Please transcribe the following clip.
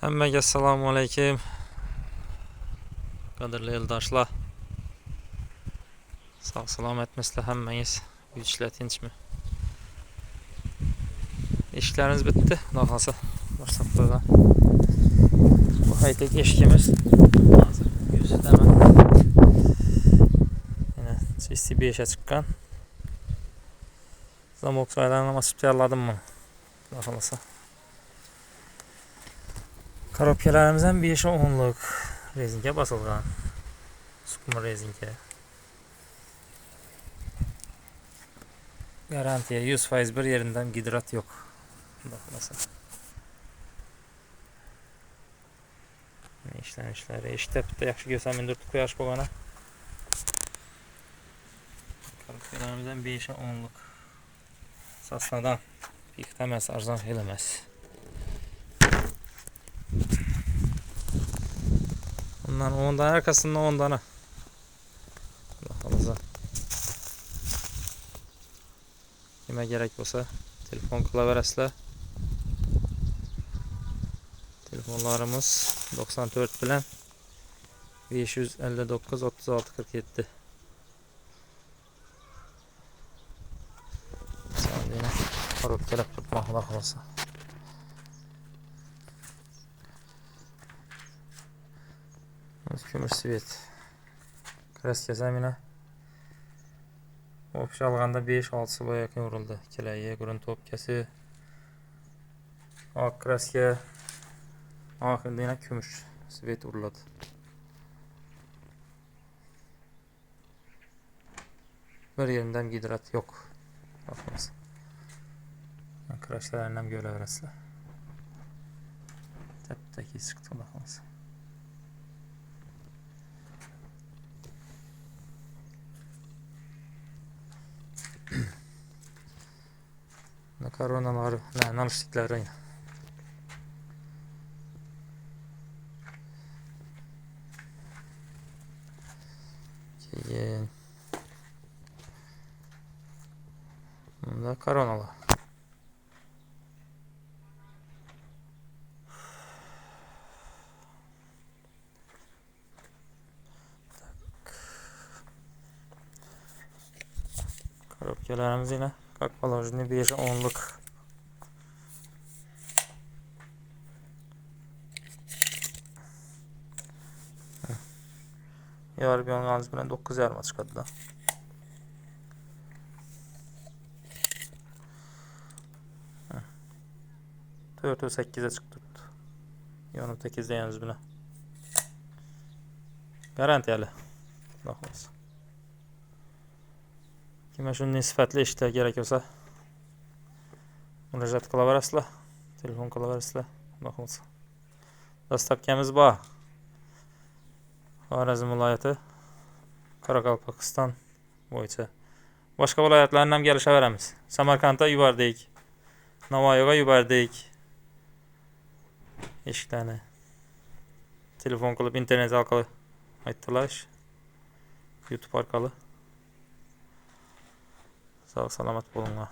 Hammaga assalomu alaykum. Qadrli yoldaşlar. Sağ salomatmisizlar hammangiz? Uy ishlar tinchmi? İşleriniz bitti. Xudo xolasa boshlab qo'ygan. Bu haytek eshikimiz hozir yuzidaman. Yana CC5'e chiqqan. Zamok joylarini osib tayyorladim buni. Xudo xolasa. Korobkalarimiz ham 5-10'luk rezinka bosilgan. Sukma rezinka. Garantiya 100% bir yerinden gidrat yok. Bakmasın. İşler. İşte bitta yaxshi görsam indirtib qo'yash bo'lgani. Korobkalarımızdan 5-10'luk. Sasnadan pixta emas, arzon xil emas. Bundan 10 tane arkasından 10 tane. Bakalım. Kime gerek olsa telefon kılaverasizlar. Telefonlarımız 94 bilen 559 36 47. Saniye korobkalar tutmakla kalsa. Kömür svet. Kraska zamina. Opşa alganda 5-6 sıla yakın vuruldu. Kilaye, grunt topkası. Ak kraska. Ahirde yine kömür svet vuruladı. Bir yerinden gidrat yok. Bakınız. Kraşlar annem göle verasılar. Tepteki çıktı bakınız. Makaronalar, nalıştıkları yine. Bunda koronalar. Korobkalarımız yine kakvalajını 5-10'luk. Yarı bir yalnız bilen 9 yarıma çıkardı da. Dörtü 8'e çıktı. Yanım 8'de yalnız bilen. Garantiyeli. Bakmaz. Kime şunun nisbetli işte gerek olsa müracaat kılaverasizlar. Telefon kılaverasizlar. Bakmaz. Dastlabkamiz bor. Xorazm viloyati, Qoraqalpog'iston bo'yicha. Boshqa viloyatlardan ham kelishaveramiz. Samarqandga yubordik. Navoiyga yubordik. Eshiklarni telefon qilib internet orqali aytdilar. YouTube orqali. Sog' salomat bo'linglar.